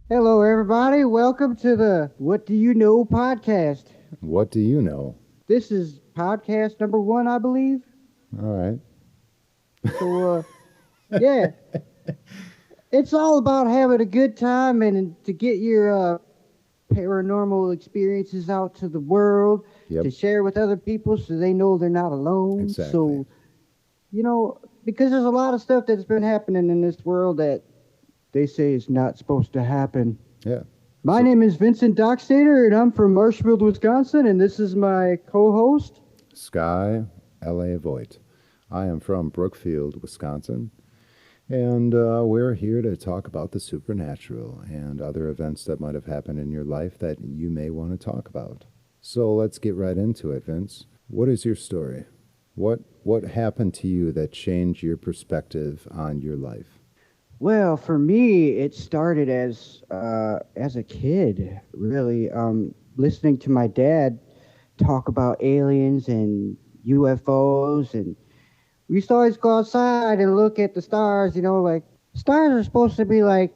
Hello, everybody. Welcome to the What Do You Know podcast. What do you know? This is podcast number one, I believe. All right. Yeah, it's all about having a good time and to get your paranormal experiences out to the world, Yep, to share with other people so they know they're not alone. exactly. Because there's a lot of stuff that's been happening in this world that they say is not supposed to happen. Yeah. My So, name is Vincent Dockstader, and I'm from Marshfield, Wisconsin, and this is my co-host. Skye LA Voigt. I am from Brookfield, Wisconsin, and we're here to talk about the supernatural and other events that might have happened in your life that you may want to talk about. So let's get right into it, Vince. What is your story? What happened to you that changed your perspective on your life? Well, for me, it started as a kid, really, listening to my dad talk about aliens and UFOs, and we used to always go outside and look at the stars. Like stars are supposed to be like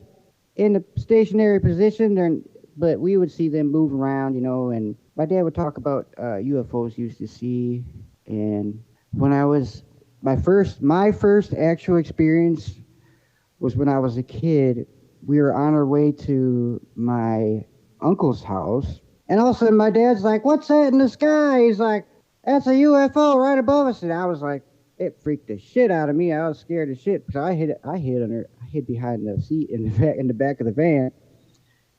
in a stationary position, but we would see them move around. And my dad would talk about UFOs he used to see, and when I was my first actual experience was when I was a kid. We were on our way to my uncle's house, and all of a sudden my dad's like, "What's that in the sky?" He's like, "That's a UFO right above us." And I was like, it freaked the shit out of me. I was scared as shit because I hid behind the seat in the back of the van.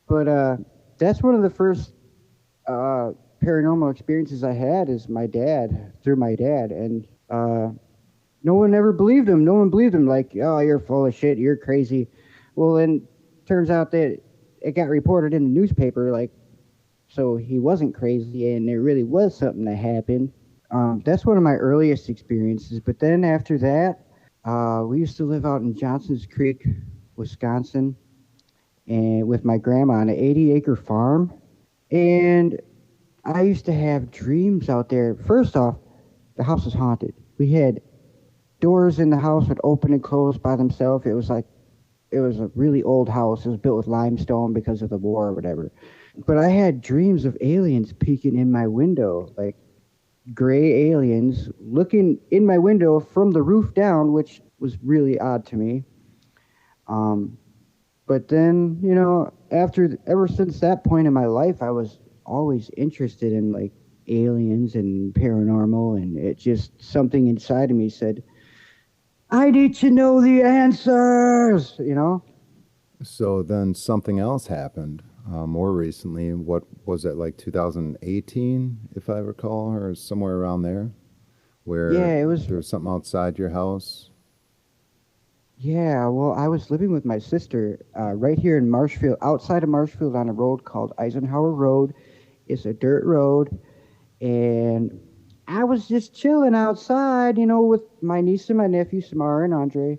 But that's one of the first paranormal experiences I had is through my dad, and no one ever believed him. No one believed him. Like, oh, you're full of shit. You're crazy. Well, then turns out that it got reported in the newspaper. Like, so he wasn't crazy, and there really was something that happened. That's one of my earliest experiences. But then after that, we used to live out in Johnson's Creek, Wisconsin, and with my grandma on an 80-acre farm. And I used to have dreams out there. First off, the house was haunted. We had doors in the house would open and close by themselves. It was a really old house. It was built with limestone because of the war or whatever. But I had dreams of aliens peeking in my window, like gray aliens looking in my window from the roof down, which was really odd to me. But then, ever since that point in my life, I was always interested in like aliens and paranormal, and it just something inside of me said, I need to know the answers. So then something else happened more recently. What was it, like 2018, if I recall, or somewhere around there, where Yeah, it was. there was something outside your house? Yeah, well, I was living with my sister right here in Marshfield, outside of Marshfield on a road called Eisenhower Road. It's a dirt road, and I was just chilling outside, with my niece and my nephew, Samara and Andre,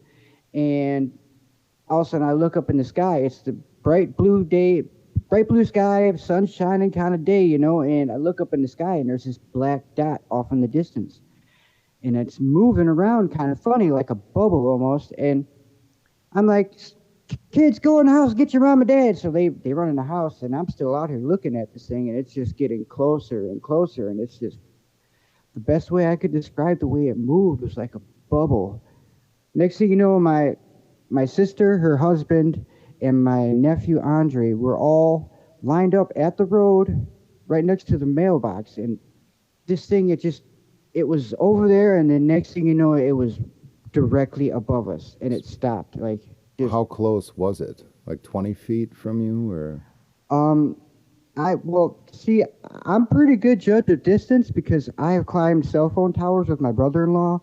and all of a sudden I look up in the sky. It's the bright blue sky, sun shining kind of day, and I look up in the sky and there's this black dot off in the distance. And it's moving around kind of funny, like a bubble almost. And I'm like, kids, go in the house, get your mom and dad. So they run in the house, and I'm still out here looking at this thing, and it's just getting closer and closer. And it's just the best way I could describe the way it moved was like a bubble. Next thing you know, my sister, her husband, and my nephew Andre were all lined up at the road right next to the mailbox. And this thing, it was over there, and then next thing you know, it was directly above us, and it stopped. Like, just, How close was it? Like 20 feet from you, or? um, see, I'm pretty good judge of distance because I have climbed cell phone towers with my brother-in-law,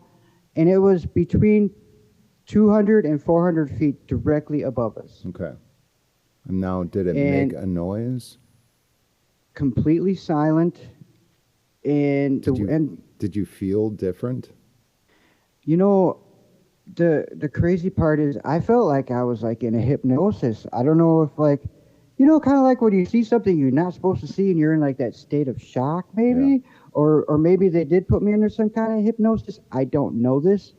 and it was between 200 and 400 feet directly above us. Okay. And now, did it make And a noise? completely silent. And Did you did you feel different? you know, the crazy part is I felt like I was like in a hypnosis. I don't know if like, kind of like when you see something you're not supposed to see and you're in like that state of shock, Yeah. maybe, or maybe they did put me under some kind of hypnosis. I don't know this,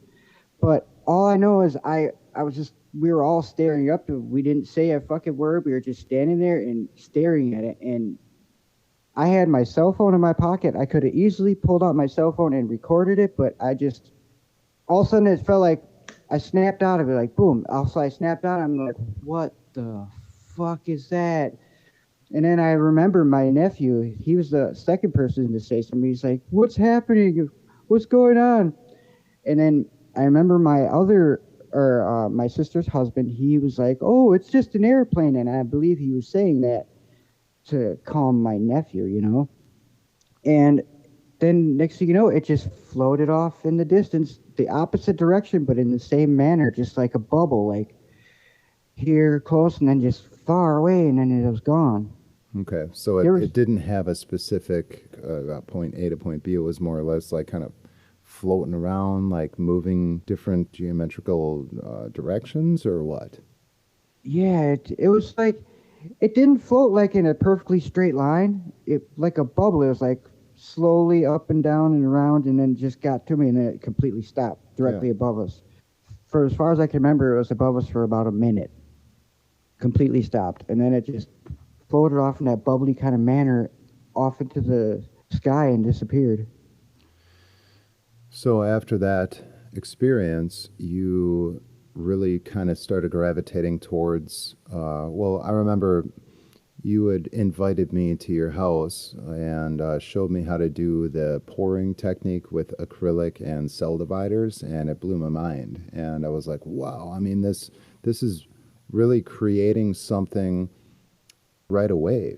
but all I know is I was just we were all staring up to it. We didn't say a fucking word. We were just standing there and staring at it. And I had my cell phone in my pocket. I could have easily pulled out my cell phone and recorded it, but I just, all of a sudden it felt like I snapped out of it, like boom. Also, I snapped out. I'm like, what the fuck is that? And then I remember my nephew, he was the second person to say something. He's like, what's happening? What's going on? And then I remember my sister's husband, he was like, oh, it's just an airplane. And I believe he was saying that to calm my nephew, you know? And then next thing you know, it just floated off in the distance, the opposite direction, but in the same manner, just like a bubble, like here close and then just far away, and then it was gone. Okay, so it didn't have a specific point A to point B. It was more or less like kind of floating around, like moving different geometrical directions, or what? Yeah, it was like, it didn't float like in a perfectly straight line. It like a bubble. It was like slowly up and down and around, and then just got to me, and then it completely stopped directly above us. For as far as I can remember, it was above us for about a minute. Completely stopped, and then it just floated off in that bubbly kind of manner off into the sky and disappeared. So after that experience, you really kind of started gravitating towards, well, I remember you had invited me to your house and showed me how to do the pouring technique with acrylic and cell dividers, and it blew my mind. And I was like, wow, I mean, this is really creating something right away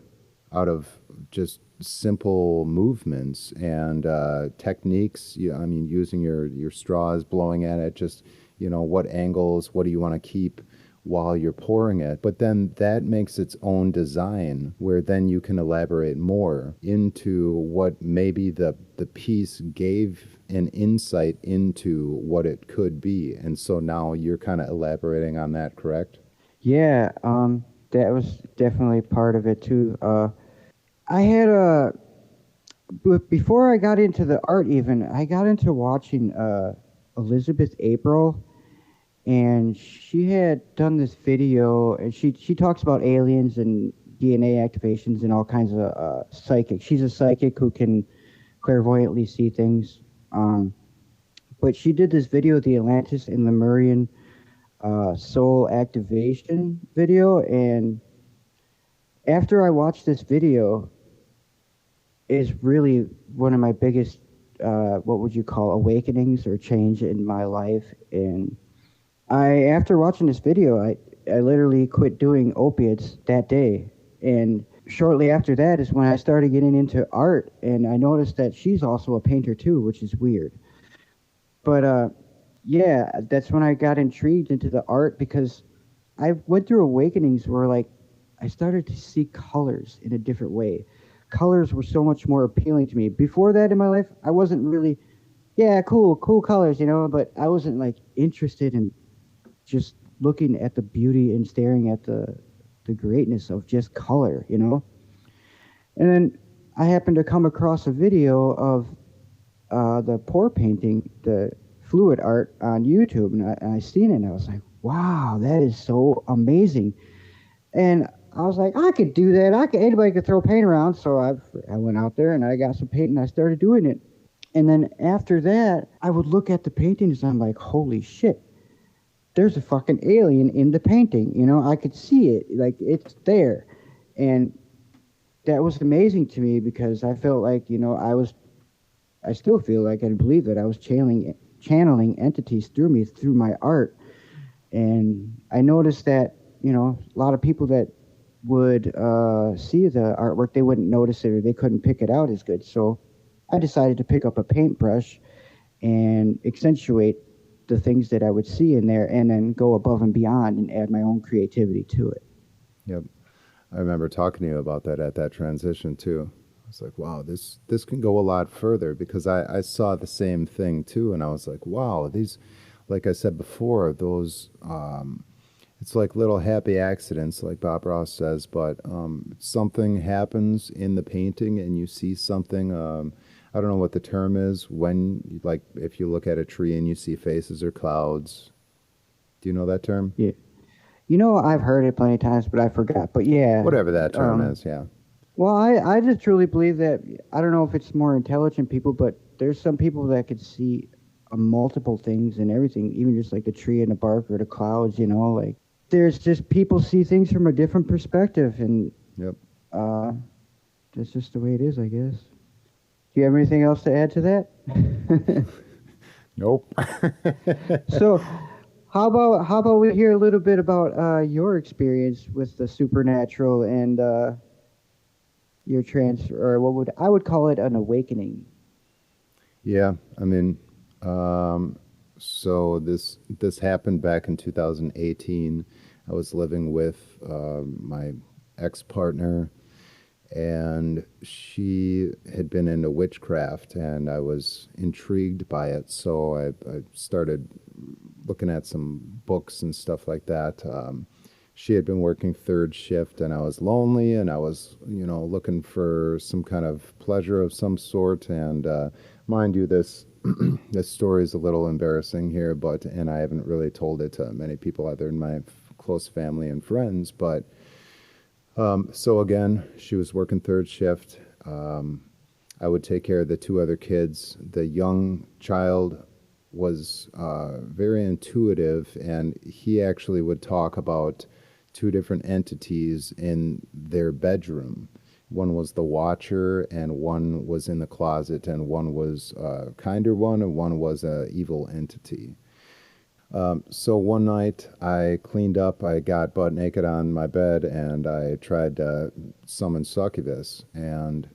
out of just simple movements and techniques. I mean, using your straws, blowing at it, just, what angles, what do you want to keep while you're pouring it. But then that makes its own design where then you can elaborate more into what maybe the piece gave an insight into what it could be. And so now you're kind of elaborating on that, correct? Yeah, that was definitely part of it too. I had before I got into the art, even I got into watching Elizabeth April, and she had done this video, and she talks about aliens and DNA activations and all kinds of psychic. She's a psychic who can clairvoyantly see things. But she did this video, the Atlantis and Lemurian soul activation video, and after I watched this video, is really one of my biggest, what would you call, awakenings or change in my life. And after watching this video, I literally quit doing opiates that day. And shortly after that is when I started getting into art, and I noticed that she's also a painter too, which is weird. But yeah, that's when I got intrigued into the art, because I went through awakenings where, like, I started to see colors in a different way. Colors were so much more appealing to me. Before that in my life, I wasn't really, yeah, cool colors, but I wasn't, like, interested in just looking at the beauty and staring at the greatness of just color, And then I happened to come across a video of the pour painting, the fluid art on YouTube, and I seen it, and I was like, wow, that is so amazing. And I was like, I could do that. Anybody could throw paint around. So I went out there and I got some paint and I started doing it. And then after that, I would look at the paintings and I'm like, holy shit, there's a fucking alien in the painting. I could see it, like, it's there. And that was amazing to me, because I felt like, I still feel like, I believe that I was channeling entities through me, through my art. And I noticed that, a lot of people that would see the artwork, they wouldn't notice it, or they couldn't pick it out as good. So I decided to pick up a paintbrush and accentuate the things that I would see in there, and then go above and beyond and add my own creativity to it. Yep. I remember talking to you about that at that transition too. I was like, wow, this can go a lot further, because I saw the same thing too, and I was like, wow, these, like I said before, those it's like little happy accidents, like Bob Ross says, but something happens in the painting and you see something, I don't know what the term is, like if you look at a tree and you see faces or clouds. Do you know that term? Yeah. I've heard it plenty of times, but I forgot. But yeah, Whatever that term um, is, yeah. well, I just truly believe that. I don't know if it's more intelligent people, but there's some people that could see multiple things and everything, even just like the tree and the bark or the clouds. Like there's just people see things from a different perspective, and Yep. uh, that's just the way it is, I guess. Do you have anything else to add to that? Nope. So, how about we hear a little bit about your experience with the supernatural and your trans, or what would I would call it, an awakening. Yeah, I mean, um, so this happened back in 2018. I was living with my ex-partner, and she had been into witchcraft, and I was intrigued by it. So I started looking at some books and stuff like that. She had been working third shift, and I was lonely, and I was, looking for some kind of pleasure of some sort. And mind you, this this story is a little embarrassing here, and I haven't really told it to many people other than my close family and friends. But so again, she was working third shift. I would take care of the two other kids. The young child was very intuitive, and he actually would talk about two different entities in their bedroom. One was the watcher, and one was in the closet, and one was a kinder one, and one was a evil entity. So one night I cleaned up, I got butt naked on my bed, and I tried to summon succubus, and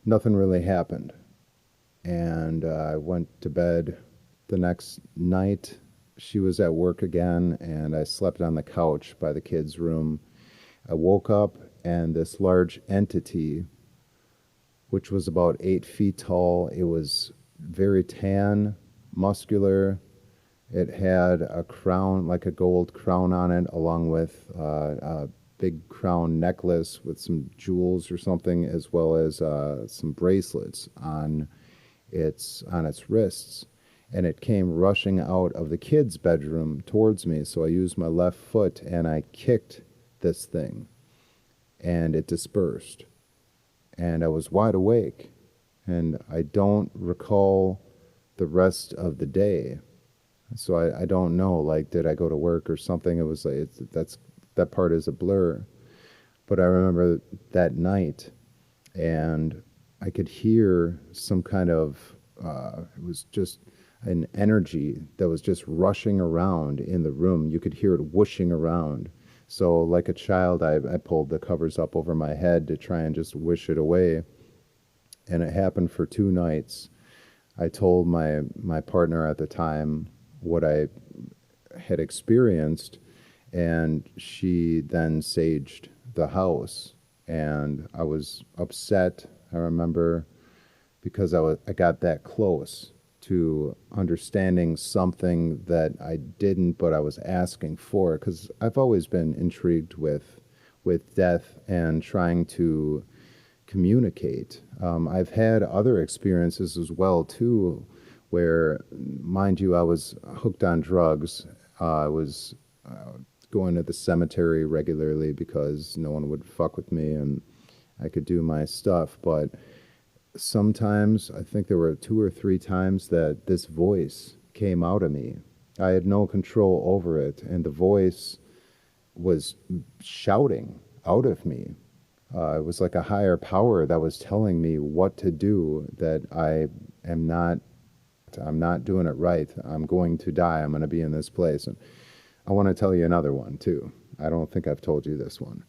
nothing really happened. And I went to bed the next night. She was at work again, and I slept on the couch by the kids' room. I woke up, and this large entity, which was about 8 feet tall, it was very tan, muscular. It had a crown, like a gold crown on it, along with a big crown necklace with some jewels or something, as well as some bracelets on its wrists. And it came rushing out of the kids' bedroom towards me. So I used my left foot and I kicked this thing, and it dispersed. And I was wide awake, and I don't recall the rest of the day. So I don't know, like, did I go to work or something? It was like, that part is a blur. But I remember that night, and I could hear some kind of, it was just an energy that was just rushing around in the room. You could hear it whooshing around. So like a child, I pulled the covers up over my head to try and just wish it away. And it happened for 2 nights. I told my partner at the time what I had experienced, and she then saged the house. And I was upset, I remember, because I got that close to understanding something that I didn't, but I was asking for, because I've always been intrigued with death and trying to communicate. I've had other experiences as well too, where, mind you, I was hooked on drugs. I was going to the cemetery regularly because no one would fuck with me and I could do my stuff. But sometimes, I think there were 2 or 3 times that this voice came out of me. I had no control over it, and the voice was shouting out of me. It was like a higher power that was telling me what to do, that I'm not doing it right. I'm going to die. I'm going to be in this place. And I want to tell you another one too. I don't think I've told you this one.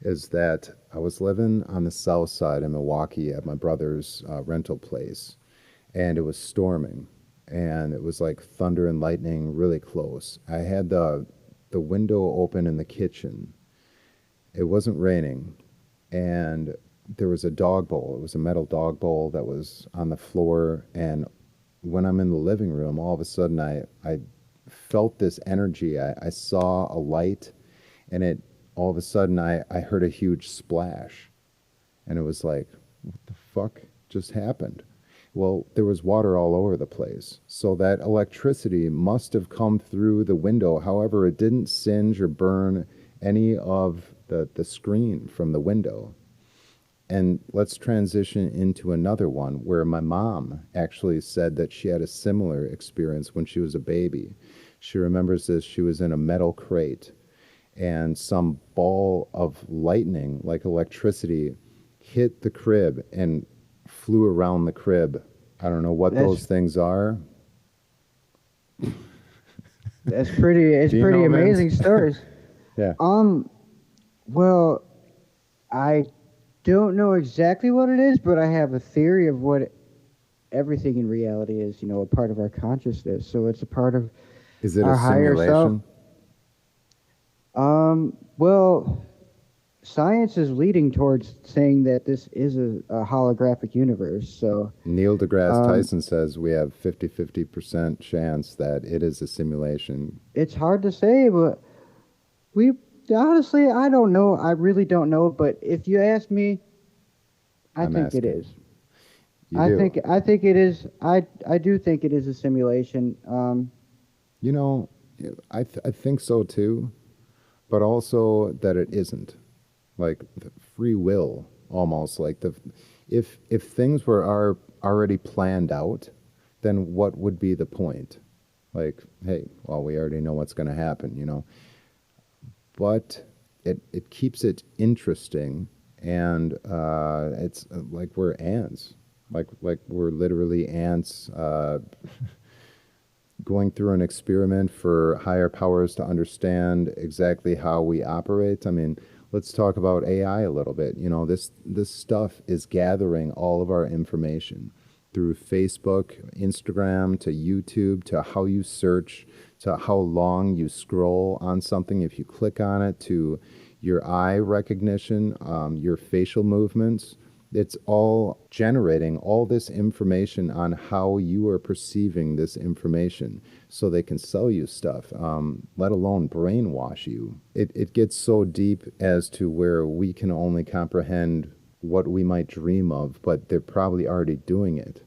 Is that I was living on the south side in Milwaukee at my brother's rental place, and it was storming, and it was like thunder and lightning really close. I had the window open in the kitchen. It wasn't raining, and there was a dog bowl. It was a metal dog bowl that was on the floor, and when I'm in the living room, all of a sudden I felt this energy. I saw a light, and it all of a sudden I heard a huge splash, and it was like, what the fuck just happened? Well, there was water all over the place. So that electricity must have come through the window. However, it didn't singe or burn any of the screen from the window. And let's transition into another one where my mom actually said that she had a similar experience when she was a baby. She remembers this. She was in a metal crate, and some ball of lightning, like electricity, hit the crib and flew around the crib. I don't know what That's those things are. that's pretty. It's Do you pretty know, Vince? amazing stories. Yeah. Um, well, I don't know exactly what it is, but I have a theory of what everything in reality is. A part of our consciousness. So it's a part of Is it a our higher self. simulation? Well, science is leading towards saying that this is a holographic universe. So, Neil deGrasse um, Tyson says we have 50% chance that it is a simulation. it's hard to say, but we honestly, I don't know. I really don't know. But if you ask me, I I'm think it asking. is. You do. I think it is. I do think it is a simulation. You know, I think so too, but also that it isn't. Like the free will, almost like the if things were already planned out, then what would be the point? Like, hey, well, we already know what's going to happen. But it keeps it interesting, and it's like we're ants, like we're literally ants going through an experiment for higher powers to understand exactly how we operate. I mean, let's talk about AI a little bit. This stuff is gathering all of our information through Facebook, Instagram, to YouTube, to how you search, to how long you scroll on something if you click on it, to your eye recognition, your facial movements. It's all generating all this information on how you are perceiving this information so they can sell you stuff, let alone brainwash you. It gets so deep as to where we can only comprehend what we might dream of, but they're probably already doing it.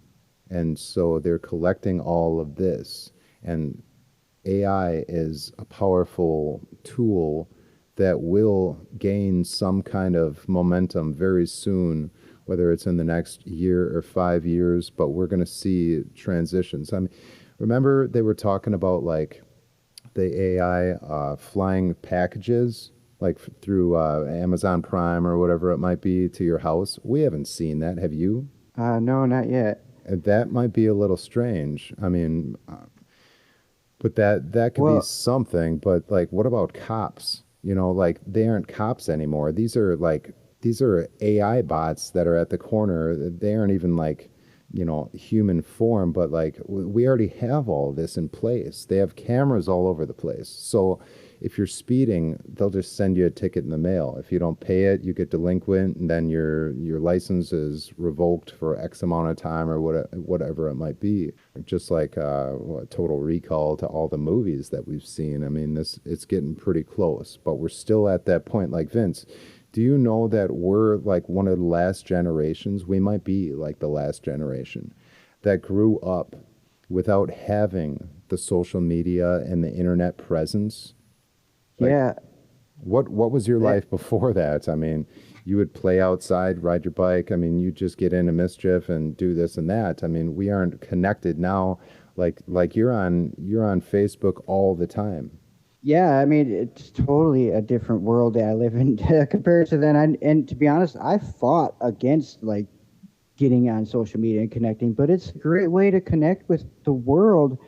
And so they're collecting all of this. And AI is a powerful tool that will gain some kind of momentum very soon, whether it's in the next year or 5 years, but we're going to see transitions. I mean, remember they were talking about like the AI flying packages like through Amazon Prime or whatever it might be to your house? We haven't seen that. Have you? no, not yet. That might be a little strange. I mean, but that could be Well, something. But like, what about cops? Like they aren't cops anymore. These are AI bots that are at the corner. They aren't even like, human form, but like we already have all this in place. They have cameras all over the place. So if you're speeding, they'll just send you a ticket in the mail. If you don't pay it, you get delinquent, and then your license is revoked for X amount of time or whatever it might be. Just like Total Recall to all the movies that we've seen. I mean, it's getting pretty close, but we're still at that point. Like Vince, do you know that we're like one of the last generations? We might be like the last generation that grew up without having the social media and the internet presence. Like, yeah, what was your that, life before that? I mean, you would play outside, ride your bike. I mean, you just get into mischief and do this and that. I mean, we aren't connected now. Like you're on Facebook all the time. yeah. I mean, it's totally a different world that I live in compared to then. And to be honest, I fought against like getting on social media and connecting, but it's a great way to connect with the world.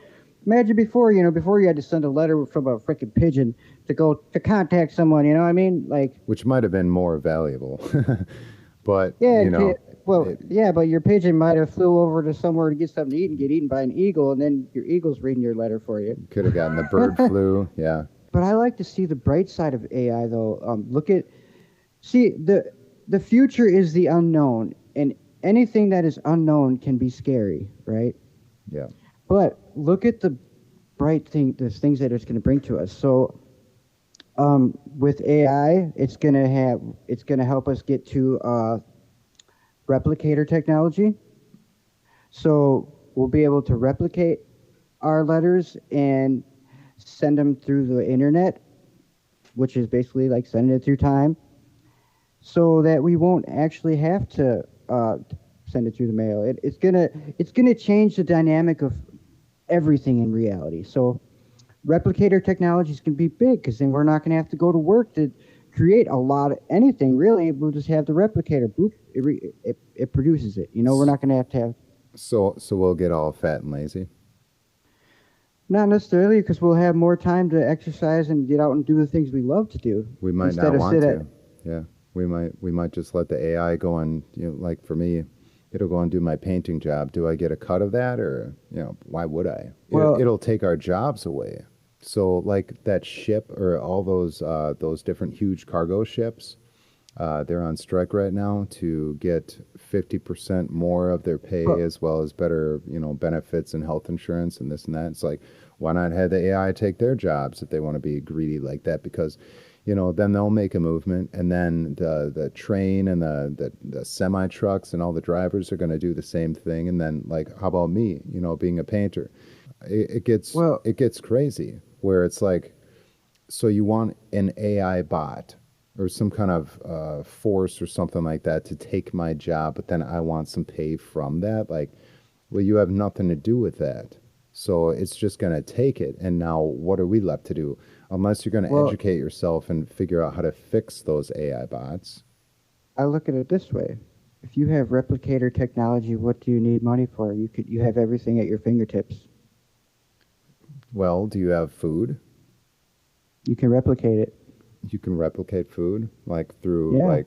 Imagine before, before you had to send a letter from a freaking pigeon to go to contact someone. You know what I mean? Like, Which might have been more valuable. But, yeah, well, it yeah, but your pigeon might have flew over to somewhere to get something to eat and get eaten by an eagle, and then your eagle's reading your letter for you. could have gotten the bird flu. Yeah. But I like to see the bright side of AI, though. See the future is the unknown, and anything that is unknown can be scary, right? Yeah. But look at the the things that it's going to bring to us. So, with AI, it's gonna help us get to replicator technology. So we'll be able to replicate our letters and send them through the internet, which is basically like sending it through time, so that we won't actually have to send it through the mail. It's gonna change the dynamic of everything in reality. So replicator technologies can be big because then we're not going to have to go to work to create a lot of anything. Really, we'll just have the replicator. Boop, it produces it. We're not going to have. So we'll get all fat and lazy. Not necessarily, because we'll have more time to exercise and get out and do the things we love to do. We might instead not of want sit at. to. Yeah, we might just let the AI go and, like for me, it'll go and do my painting job. Do I get a cut of that, or why would I? Well, It'll take our jobs away. So like that ship or all those different huge cargo ships, they're on strike right now to get 50% more of their pay, well, as well as better, benefits and health insurance and this and that. It's like, why not have the AI take their jobs if they want to be greedy like that? Because, then they'll make a movement, and then the train and the semi trucks and all the drivers are going to do the same thing. And then, like, how about me? Being a painter, it gets well, it gets crazy where it's like, so you want an AI bot or some kind of force or something like that to take my job, but then I want some pay from that. Like, well, you have nothing to do with that. So it's just going to take it. And now what are we left to do? Unless you're going to well. educate yourself and figure out how to fix those AI bots. I look at it this way: if you have replicator technology, what do you need money for? You have everything at your fingertips. Well, do you have food? You can replicate it. You can replicate food, like through Yeah,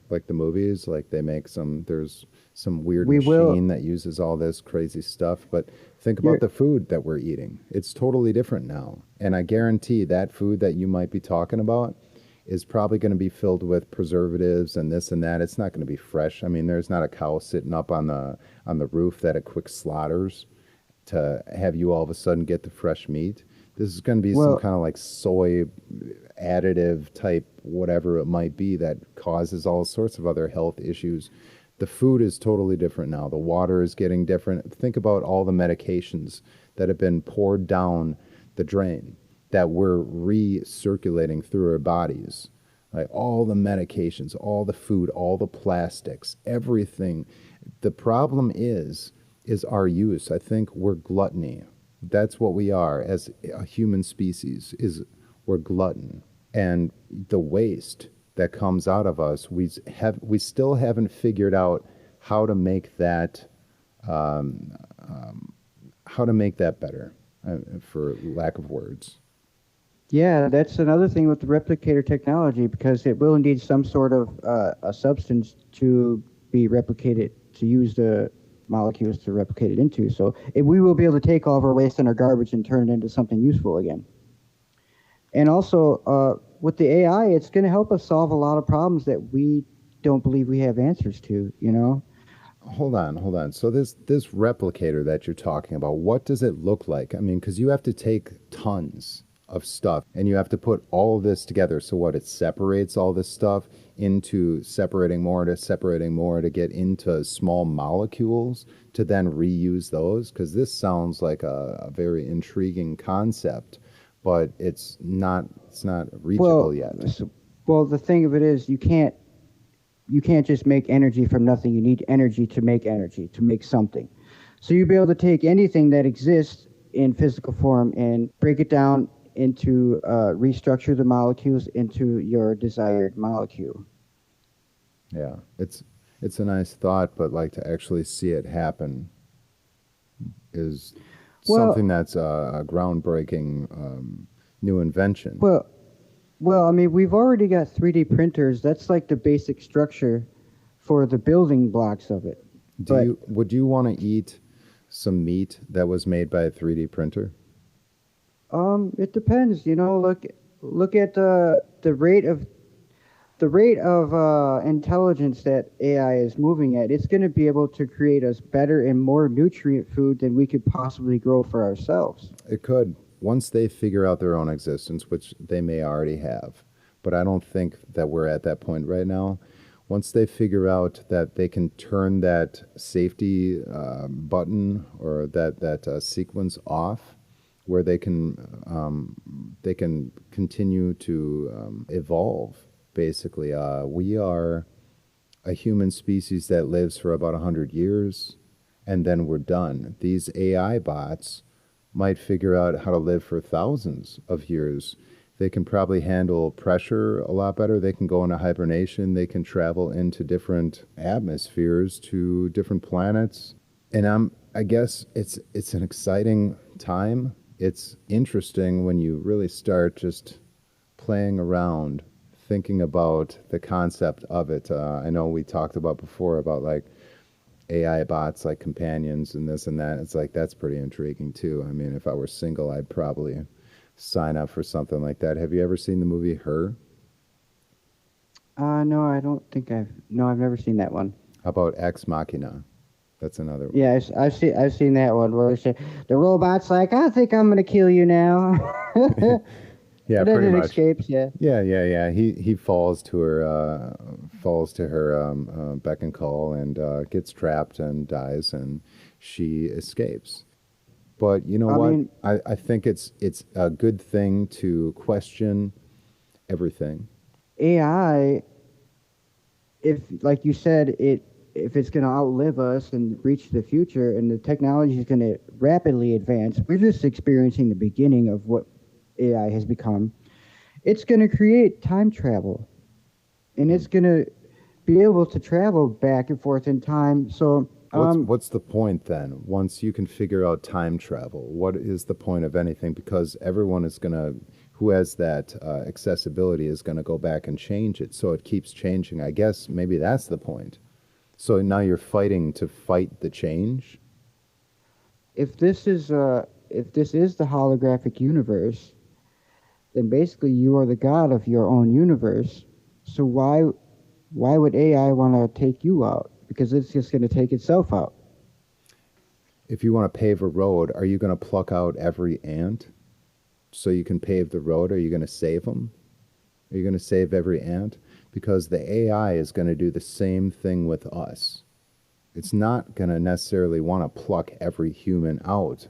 like the movies, like they make there's some weird we will. machine that uses all this crazy stuff. But think about You're, the food that we're eating. It's totally different now. And I guarantee that food that you might be talking about is probably going to be filled with preservatives and this and that. It's not going to be fresh. I mean, there's not a cow sitting up on the roof that it quick slaughters to have you all of a sudden get the fresh meat. This is going to be some well, kind of like soy additive type, whatever it might be, that causes all sorts of other health issues. The food is totally different now. The water is getting different. Think about all the medications that have been poured down the drain that we're recirculating through our bodies. Like all the medications, all the food, all the plastics, everything. The problem is our use. I think we're gluttony. That's what we are as a human species, is we're glutton. And the waste that comes out of us, we still haven't figured out how to make that um, how to make that better, for lack of words. yeah, that's another thing with the replicator technology, because it will need some sort of a substance to be replicated, to use the molecules to replicate it into. So we will be able to take all of our waste and our garbage and turn it into something useful again. And also, with the AI, it's going to help us solve a lot of problems that we don't believe we have answers to, Hold on. So this replicator that you're talking about, what does it look like? I mean, because you have to take tons of stuff and you have to put all of this together. So what, it separates all this stuff into separating more to get into small molecules to then reuse those? Because this sounds like a very intriguing concept, but it's not reachable Well, yet. well, the thing of it is, you can't just make energy from nothing. You need energy to make something. So you'll be able to take anything that exists in physical form and break it down into restructure the molecules into your desired molecule. Yeah, it's a nice thought, but like to actually see it happen is something Well, that's a groundbreaking new invention. well, well. I mean, we've already got 3D printers. That's like the basic structure for the building blocks of it. But Would you want to eat some meat that was made by a 3D printer? it depends. Look at the rate of intelligence that AI is moving at. It's going to be able to create us better and more nutrient food than we could possibly grow for ourselves. It could, once they figure out their own existence, which they may already have. But I don't think that we're at that point right now. once they figure out that they can turn that safety button or that sequence off, where they can continue to evolve. Basically, we are a human species that lives for about 100 years, and then we're done. These AI bots might figure out how to live for thousands of years. They can probably handle pressure a lot better. They can go into hibernation. They can travel into different atmospheres, to different planets. And I guess it's an exciting time. It's interesting when you really start just playing around, thinking about the concept of it. I know we talked about before about like AI bots like companions and this and that. It's like, that's pretty intriguing too. I mean, if I were single, I'd probably sign up for something like that. Have you ever seen the movie Her? No, I don't think no, I've never seen that one. How about Ex Machina? That's another one. Yeah, I've seen that one where the robot's like, I think I'm gonna kill you now. Yeah, But then pretty it much. escapes, yeah. Yeah. He falls to her beck and call, and gets trapped and dies, and she escapes. But you know I what? mean, I think it's a good thing to question everything. AI, if like you said, if it's gonna outlive us and reach the future, and the technology is gonna rapidly advance, we're just experiencing the beginning of what AI has become. It's gonna create time travel, and it's gonna be able to travel back and forth in time. So, What's the point then? Once you can figure out time travel, what is the point of anything? Because everyone is gonna, who has that accessibility, is gonna go back and change it. So it keeps changing. I guess maybe that's the point. So now you're fighting to fight the change. if this is the holographic universe, then basically you are the god of your own universe. So why would AI want to take you out? Because it's just going to take itself out. If you want to pave a road, are you going to pluck out every ant so you can pave the road? Are you going to save them? Are you going to save every ant? Because the AI is going to do the same thing with us. It's not going to necessarily want to pluck every human out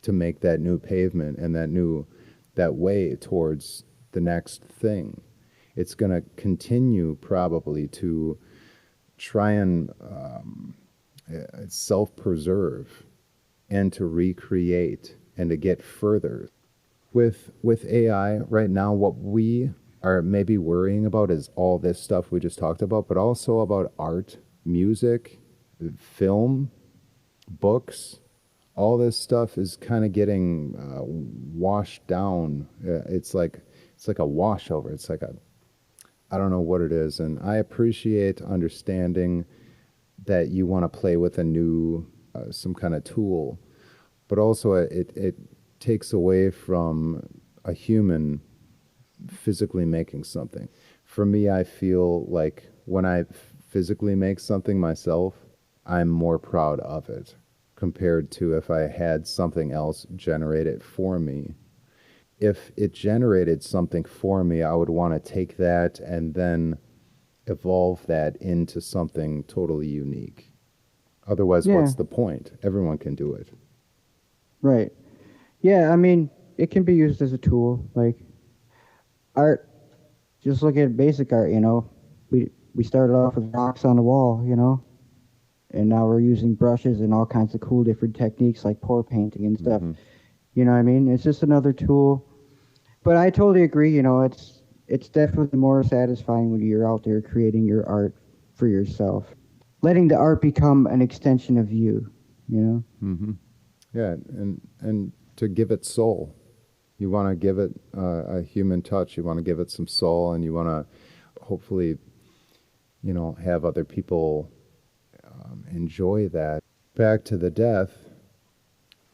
to make that new pavement and that way towards the next thing. It's going to continue probably to try and self-preserve and to recreate and to get further. With AI right now, what we are maybe worrying about is all this stuff we just talked about, but also about art, music, film, books. All this stuff is kind of getting washed down. It's like a washover. It's like I don't know what it is, and I appreciate understanding that you want to play with a new some kind of tool, but also it takes away from a human physically making something. For me, I feel like when I physically make something myself, I'm more proud of it compared to if I had something else generate it for me. If it generated something for me, I would want to take that and then evolve that into something totally unique. Otherwise, Yeah, what's the point? Everyone can do it. right. Yeah, I mean, it can be used as a tool. Like art, just look at basic art, We started off with rocks on the wall, and now we're using brushes and all kinds of cool different techniques like pour painting and stuff. Hmm. You know what I mean? It's just another tool. But I totally agree, it's definitely more satisfying when you're out there creating your art for yourself. Letting the art become an extension of you. Hmm. Yeah, and to give it soul. You want to give it a human touch. You want to give it some soul, and you want to hopefully, have other people enjoy that. Back to the death.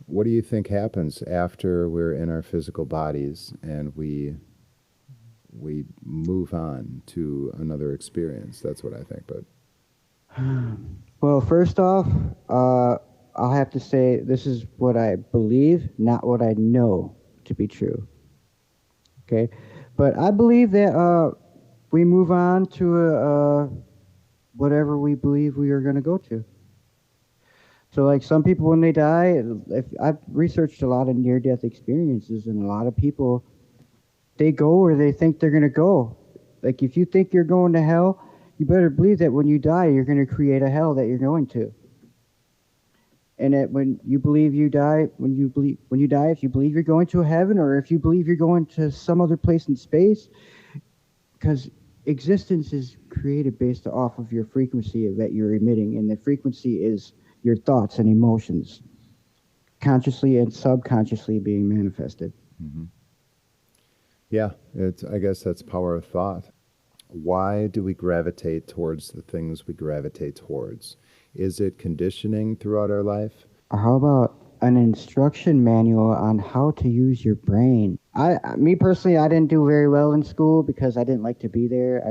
What do you think happens after we're in our physical bodies and we move on to another experience? That's what I think. But Well, first off, I'll have to say this is what I believe, not what I know to be true. Okay? But I believe that we move on to whatever we believe we are going to go to. So, like some people, when they die, if I've researched a lot of near-death experiences, and a lot of people, they go where they think they're going to go. Like if you think you're going to hell, you better believe that when you die, you're going to create a hell that you're going to. And that when you believe you die, when you die, if you believe you're going to heaven, or if you believe you're going to some other place in space, because existence is created based off of your frequency that you're emitting, and the frequency is your thoughts and emotions, consciously and subconsciously being manifested. Mm-hmm. Yeah, I guess that's power of thought. Why do we gravitate towards the things we gravitate towards? Is it conditioning throughout our life? Or how about an instruction manual on how to use your brain? Me personally, I didn't do very well in school because I didn't like to be there.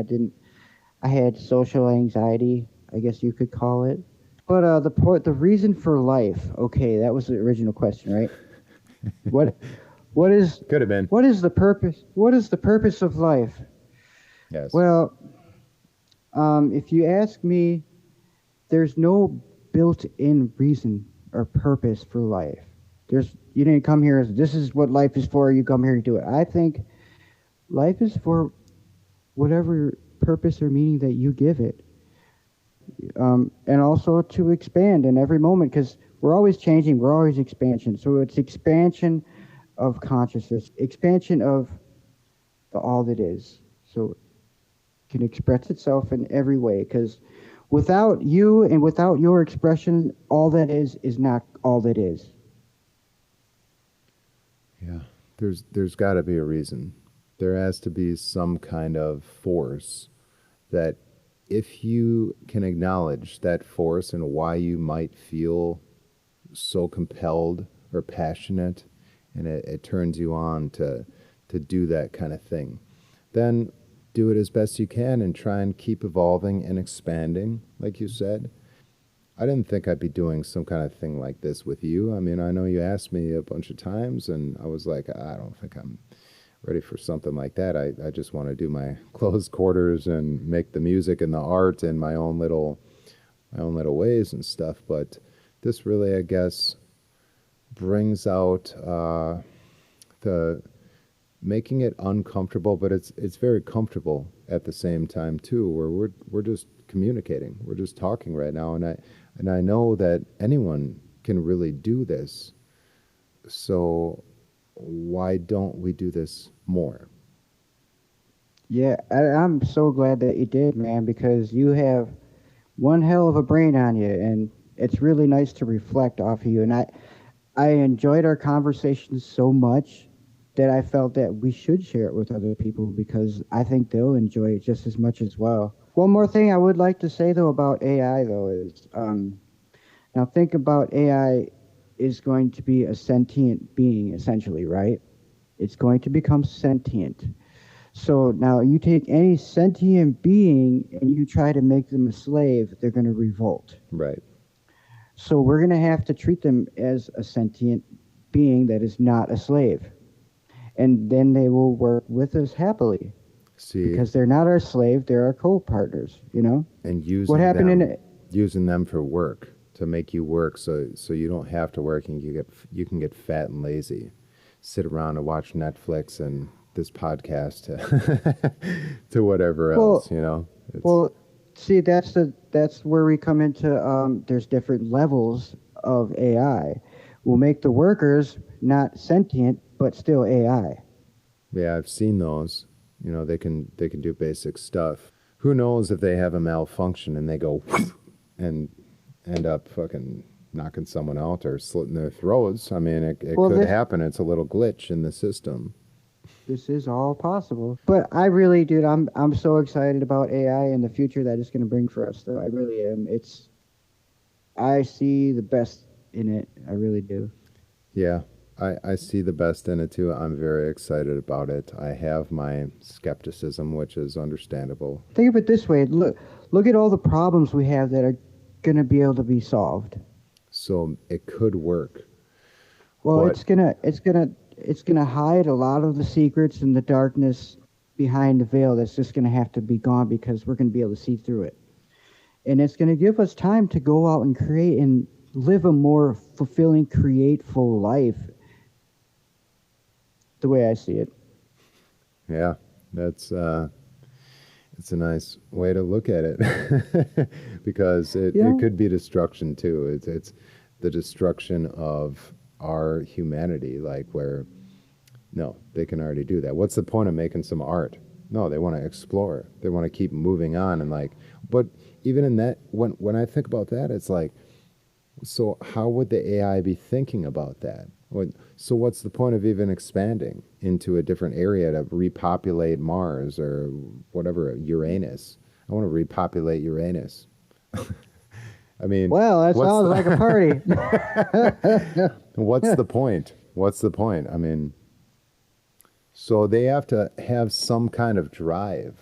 I had social anxiety, I guess you could call it. But the reason for life, okay, that was the original question, right? What is Could have been. What is the purpose? What is the purpose of life? Yes. Well, if you ask me, there's no built-in reason or purpose for life. You didn't come here as this is what life is for. You come here to do it. I think life is for whatever purpose or meaning that you give it, and also to expand in every moment, because we're always changing. We're always expansion. So it's expansion of consciousness, expansion of the all that is. So it can express itself in every way, because without you and without your expression, all that is not all that is. Yeah, there's got to be a reason. There has to be some kind of force that, if you can acknowledge that force and why you might feel so compelled or passionate, and it turns you on to do that kind of thing, then do it as best you can and try and keep evolving and expanding, like you said. I didn't think I'd be doing some kind of thing like this with you. I mean, I know you asked me a bunch of times, and I was like, I don't think I'm ready for something like that. I just want to do my closed quarters and make the music and the art in my own little ways and stuff. But this really, I guess, brings out the making it uncomfortable, but it's very comfortable at the same time too, where we're just communicating, we're just talking right now, and I know that anyone can really do this. So why don't we do this more? Yeah, I'm so glad that you did, man, because you have one hell of a brain on you, and it's really nice to reflect off of you. And I enjoyed our conversations so much that I felt that we should share it with other people, because I think they'll enjoy it just as much as well. One more thing I would like to say, though, about AI, though, is now think about AI is going to be a sentient being, essentially, right? It's going to become sentient. So now you take any sentient being and you try to make them a slave, they're going to revolt. Right. So we're going to have to treat them as a sentient being that is not a slave. And then they will work with us happily. See, because they're not our slave, they're our co-partners, you know? And using what happened them, in it? Using them for work, to make you work so you don't have to work, and you can get fat and lazy. Sit around and watch Netflix and this podcast to whatever else, you know? Well, see, that's where we come into, there's different levels of AI. We'll make the workers not sentient, but still AI. Yeah, I've seen those. You know, they can do basic stuff. Who knows if they have a malfunction and they go and end up fucking knocking someone out or slitting their throats. I mean, it could happen. It's a little glitch in the system. This is all possible. But I really, dude, I'm so excited about AI and the future that it's going to bring for us, though. I really am. I see the best in it. I really do. Yeah, I see the best in it, too. I'm very excited about it. I have my skepticism, which is understandable. Think of it this way. Look at all the problems we have that are going to be able to be solved. So it could work. Well, it's gonna hide a lot of the secrets and the darkness behind the veil. That's just gonna have to be gone, because we're gonna be able to see through it. and it's going to give us time to go out and create and live a more fulfilling, createful life. The way I see it. Yeah, that's it's a nice way to look at it because it could be destruction too. It's the destruction of our humanity, like where no, they can already do that. What's the point of making some art? No, they want to explore. They want to keep moving on and like. But even in that, when I think about that, it's like, so how would the AI be thinking about that? So what's the point of even expanding into a different area to repopulate Mars or whatever, Uranus? I want to repopulate Uranus. I mean... Well, that sounds like a party. What's the point? What's the point? I mean, so they have to have some kind of drive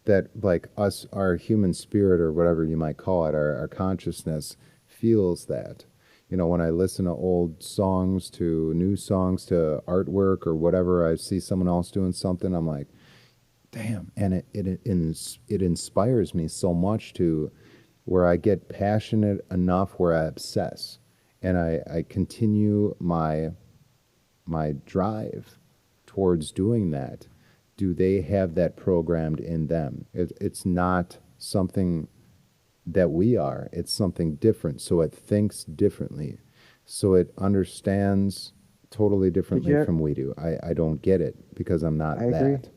that, like us, our human spirit or whatever you might call it, our consciousness feels that. You know, when I listen to old songs, to new songs, to artwork or whatever, I see someone else doing something, I'm like, damn. And it inspires me so much to where I get passionate enough where I obsess. And I continue my drive towards doing that. Do they have that programmed in them? It's not something that we are. It's something different. So it thinks differently. So it understands totally differently from we do. I don't get it because I'm not that.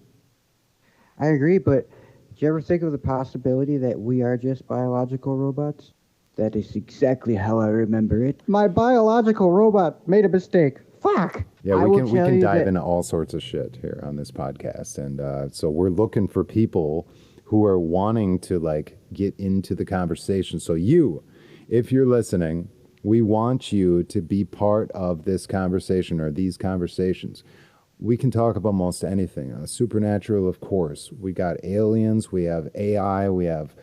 I agree, but did you ever think of the possibility that we are just biological robots? That is exactly how I remember it. My biological robot made a mistake. Fuck! Yeah, we can dive into all sorts of shit here on this podcast. And so we're looking for people who are wanting to like get into the conversation. So you, if you're listening, we want you to be part of this conversation or these conversations. We can talk about most anything. Supernatural, of course. We got aliens, we have AI, we have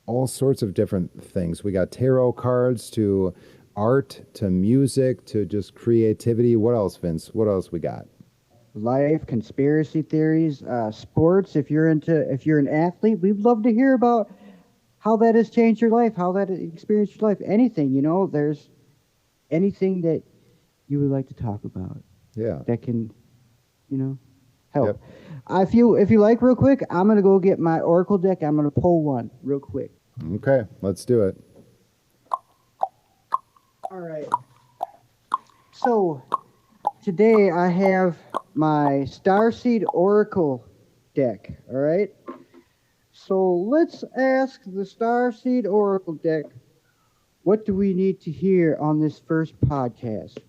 all sorts of different things. We got tarot cards to art, to music, to just creativity. What else, Vince? What else we got? Life, conspiracy theories, sports. If you're an athlete, we'd love to hear about how that has changed your life, how that experienced your life. Anything, there's anything that you would like to talk about. Yeah. That can, help. Yep. If you like, real quick, I'm gonna go get my Oracle deck. I'm gonna pull one real quick. Okay, let's do it. All right. So today I have my Starseed Oracle deck, all right? So let's ask the Starseed Oracle deck, what do we need to hear on this first podcast?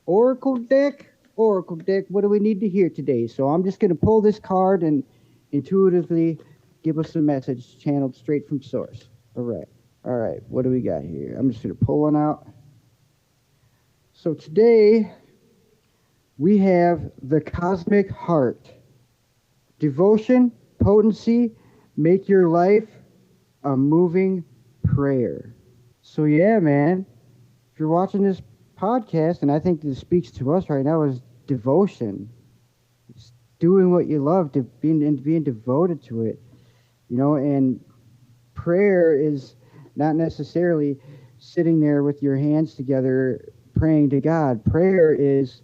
Oracle deck, what do we need to hear today? So I'm just going to pull this card and intuitively give us a message channeled straight from source. All right, what do we got here? I'm just going to pull one out. So today, we have the Cosmic Heart. Devotion, potency, make your life a moving prayer. So yeah, man, if you're watching this podcast, and I think this speaks to us right now, is devotion. It's doing what you love, being devoted to it. And prayer is not necessarily sitting there with your hands together praying to God. Prayer is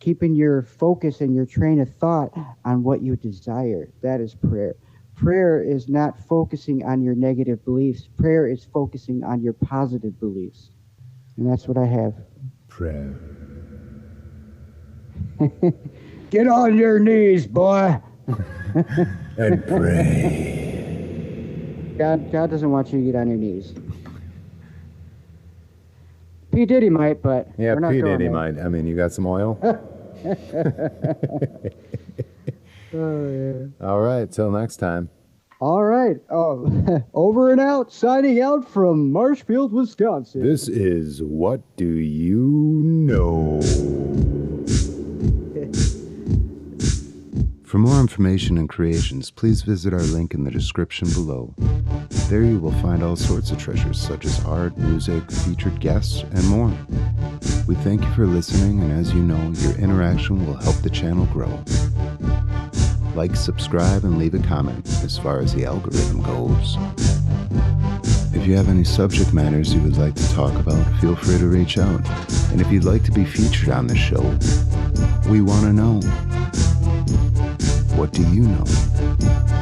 keeping your focus and your train of thought on what you desire. That is prayer. Prayer is not focusing on your negative beliefs. Prayer is focusing on your positive beliefs. And that's what I have. Prayer. Get on your knees, boy. And pray. God doesn't want you to get on your knees. P. Diddy might, but yeah, we're not P. going Diddy there. might. I mean, you got some oil? Oh, yeah. All right, till next time. All right. Over and out, signing out from Marshfield, Wisconsin. This is What Do You Know? For more information and creations, please visit our link in the description below. There you will find all sorts of treasures such as art, music, featured guests, and more. We thank you for listening, and as you know, your interaction will help the channel grow. Like, subscribe, and leave a comment as far as the algorithm goes. If you have any subject matters you would like to talk about, feel free to reach out. And if you'd like to be featured on the show, we want to know. What do you know?